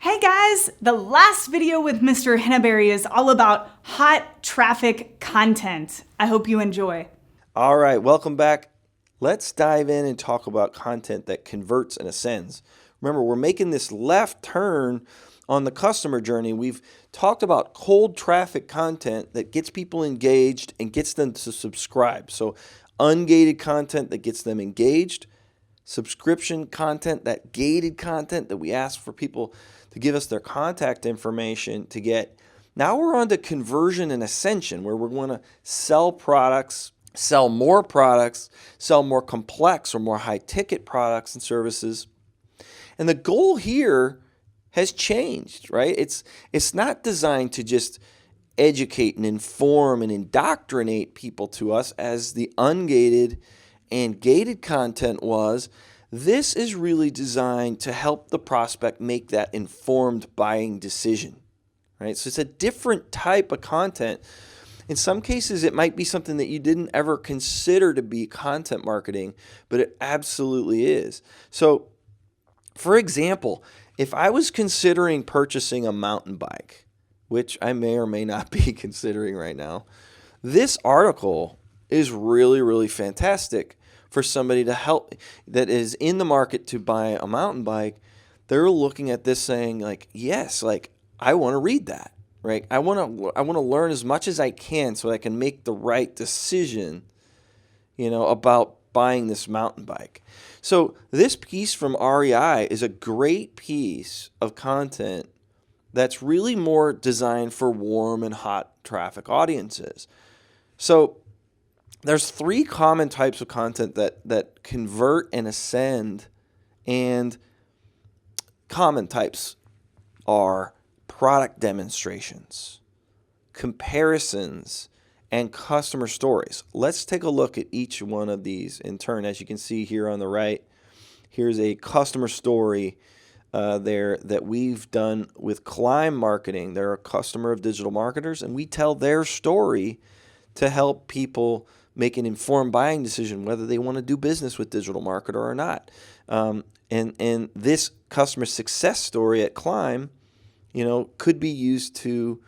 Hey guys, the last video with Mr. Henneberry is all about hot traffic content. I hope you enjoy. All right, welcome back. Let's dive in and talk about content that converts and ascends. Remember, we're making this left turn on the customer journey. We've talked about cold traffic content that gets people engaged and gets them to subscribe. So, ungated content that gets them engaged, subscription content, that gated content that we ask for people to give us their contact information to get. Now we're on to conversion and ascension, where we're going to sell products, sell more complex or more high ticket products and services. And the goal here has changed, right? It's not designed to just educate and inform and indoctrinate people to us as the ungated and gated content was. This is really designed to help the prospect make that informed buying decision, right? So it's a different type of content. In some cases, it might be something that you didn't ever consider to be content marketing, but it absolutely is. So, for example, if I was considering purchasing a mountain bike, which I may or may not be considering right now, this article is really, really fantastic for somebody to help that is in the market to buy a mountain bike. They're looking at this saying like, yes, like I want to read that, right? I want to learn as much as I can so I can make the right decision, about buying this mountain bike. So this piece from REI is a great piece of content that's really more designed for warm and hot traffic audiences. So there's three common types of content that convert and ascend, and common types are product demonstrations, comparisons, and customer stories. Let's take a look at each one of these in turn. As you can see here on the right, here's a customer story there that we've done with Climb Marketing. They're a customer of digital marketers, and we tell their story to help people make an informed buying decision whether they want to do business with digital marketer or not. And this customer success story at Climb, could be used to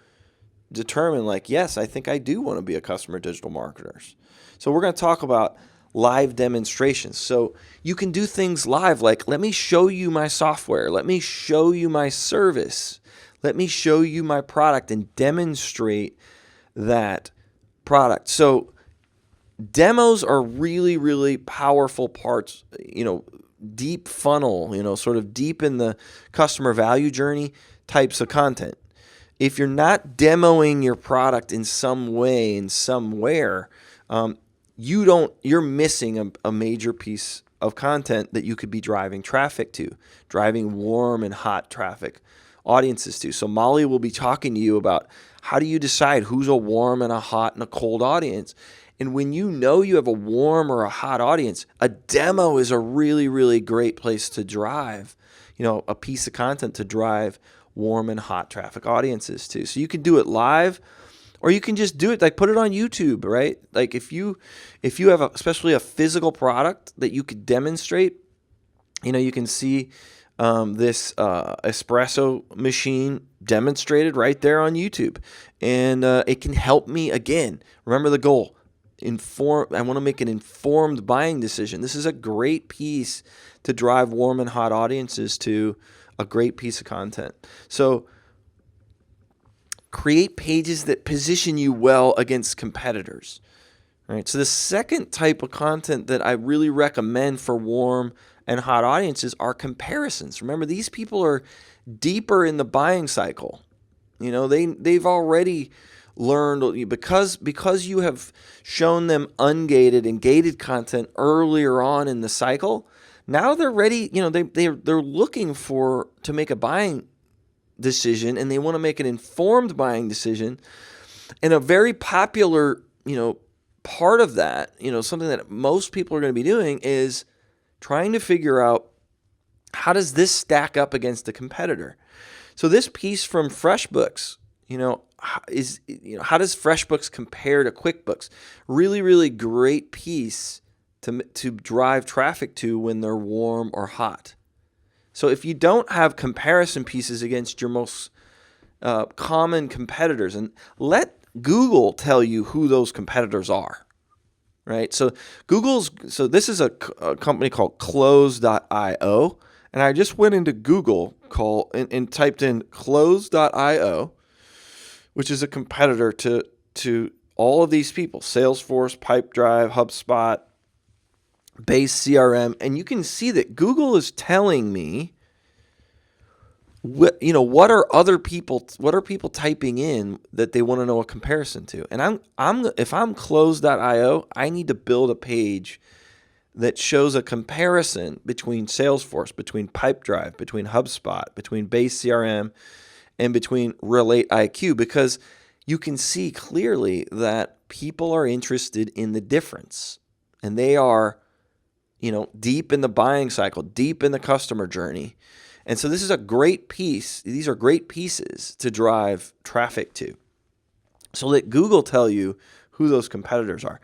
determine like, yes, I think I do want to be a customer of digital marketers. So we're going to talk about live demonstrations. So you can do things live, like let me show you my software, let me show you my service, let me show you my product and demonstrate that product. So demos are really, really powerful parts, deep funnel, sort of deep in the customer value journey types of content. If you're not demoing your product in some way, in somewhere, you're missing a major piece of content that you could be driving traffic to, driving warm and hot traffic audiences to. So Molly will be talking to you about how do you decide who's a warm and a hot and a cold audience. And when you know you have a warm or a hot audience, a demo is a really, really great place to drive, a piece of content to drive warm and hot traffic audiences to. So you can do it live, or you can just do it, like put it on YouTube, right? Like if you have especially a physical product that you could demonstrate, you can see this espresso machine demonstrated right there on YouTube. And it can help me, again, remember the goal. I want to make an informed buying decision. This is a great piece to drive warm and hot audiences to, a great piece of content. So create pages that position you well against competitors. Right? So the second type of content that I really recommend for warm and hot audiences are comparisons. Remember, these people are deeper in the buying cycle. They've already learned, because you have shown them ungated and gated content earlier on in the cycle. Now they're ready. They're looking to make a buying decision, and they want to make an informed buying decision. And a very popular part of that, something that most people are going to be doing is trying to figure out, how does this stack up against a competitor? So this piece from FreshBooks, is how does FreshBooks compare to QuickBooks? Really, really great piece to drive traffic to when they're warm or hot. So if you don't have comparison pieces against your most common competitors, and let Google tell you who those competitors are, right? So this is a company called Close.io, and I just went into Google and typed in Close.io, which is a competitor to all of these people: Salesforce, Pipedrive, HubSpot, Base CRM, and you can see that Google is telling me what are people typing in that they want to know a comparison to. And if I'm Close.io, I need to build a page that shows a comparison between Salesforce, between Pipedrive, between HubSpot, between Base CRM, and between Relate IQ, because you can see clearly that people are interested in the difference, and they are, deep in the buying cycle, deep in the customer journey. And so this is a great piece. These are great pieces to drive traffic to. So let Google tell you who those competitors are.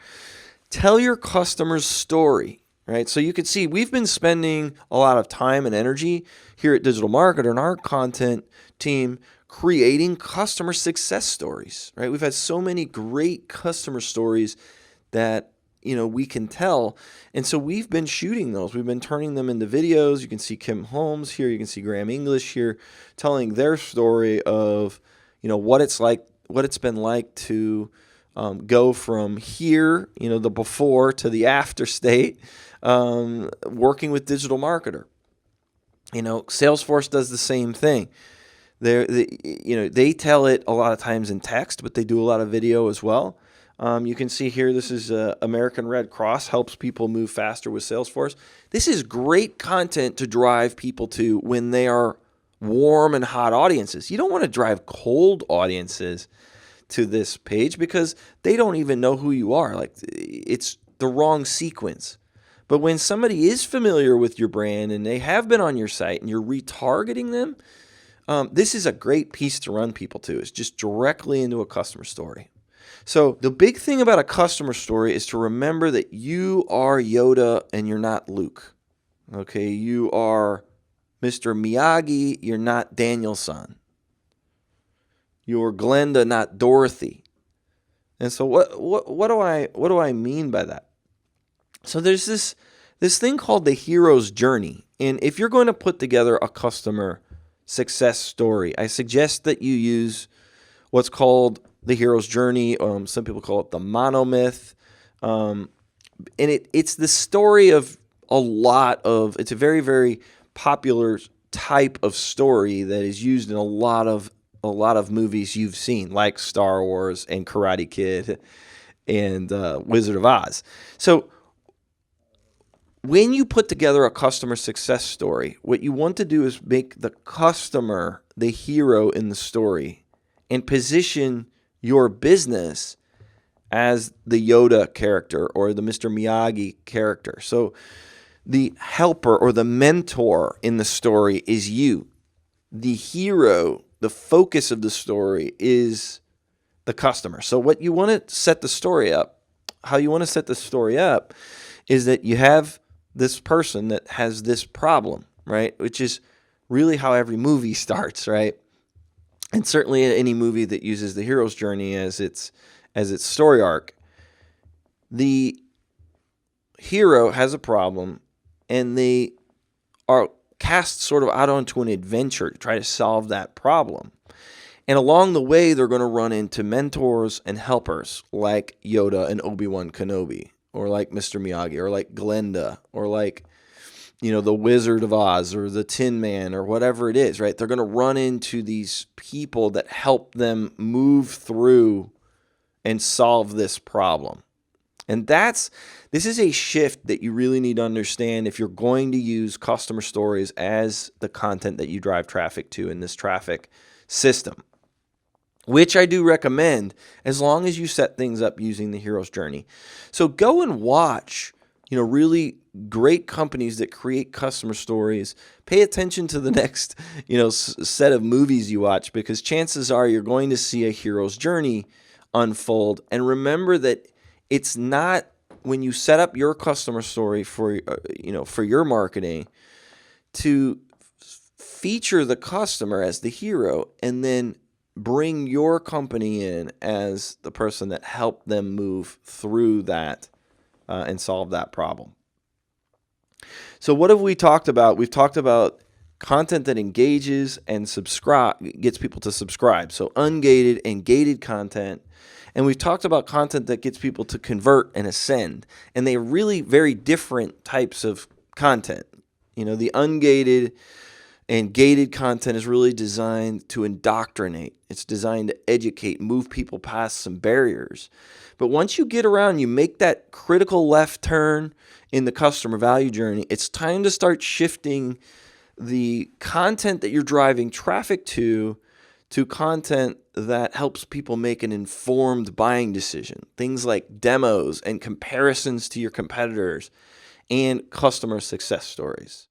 Tell your customer's story, right? So you can see we've been spending a lot of time and energy here at Digital Marketer and our content team creating customer success stories, right? We've had so many great customer stories that we can tell. And so we've been shooting those. We've been turning them into videos. You can see Kim Holmes here. You can see Graham English here telling their story of, what it's been like to go from here, the before to the after state, working with Digital Marketer. Salesforce does the same thing. They tell it a lot of times in text, but they do a lot of video as well. You can see here, this is American Red Cross helps people move faster with Salesforce. This is great content to drive people to when they are warm and hot audiences. You don't want to drive cold audiences to this page because they don't even know who you are. Like, it's the wrong sequence. But when somebody is familiar with your brand and they have been on your site and you're retargeting them, this is a great piece to run people to. It's just directly into a customer story. So the big thing about a customer story is to remember that you are Yoda and you're not Luke. Okay, you are Mr. Miyagi, you're not Daniel-san. You're Glenda, not Dorothy. And so what do I mean by that? So there's this thing called the hero's journey. And if you're going to put together a customer success story, I suggest that you use what's called the hero's journey. Some people call it the monomyth. And it's the story of it's a very, very popular type of story that is used in a lot of movies you've seen, like Star Wars and Karate Kid and Wizard of Oz. So when you put together a customer success story, what you want to do is make the customer the hero in the story and position your business as the Yoda character or the Mr. Miyagi character. So the helper or the mentor in the story is you. The hero, the focus of the story is the customer. So what you want to set the story up, how you want to set the story up is that you have this person that has this problem, right? Which is really how every movie starts, right? And certainly any movie that uses the hero's journey as its story arc, the hero has a problem and they are cast sort of out onto an adventure to try to solve that problem. And along the way, they're going to run into mentors and helpers like Yoda and Obi-Wan Kenobi, or like Mr. Miyagi, or like Glenda, or like the Wizard of Oz or the Tin Man or whatever it is, right? They're going to run into these people that help them move through and solve this problem. And this is a shift that you really need to understand if you're going to use customer stories as the content that you drive traffic to in this traffic system, which I do recommend as long as you set things up using the hero's journey. So go and watch really great companies that create customer stories. Pay attention to the next, set of movies you watch, because chances are you're going to see a hero's journey unfold. And remember that it's not, when you set up your customer story for your marketing, to feature the customer as the hero and then bring your company in as the person that helped them move through that and solve that problem. So what have we talked about? We've talked about content that engages and gets people to subscribe. So ungated and gated content. And we've talked about content that gets people to convert and ascend. And they're really very different types of content. The ungated and gated content is really designed to indoctrinate. It's designed to educate, move people past some barriers. But once you get around, you make that critical left turn in the customer value journey, it's time to start shifting the content that you're driving traffic to content that helps people make an informed buying decision. Things like demos and comparisons to your competitors and customer success stories.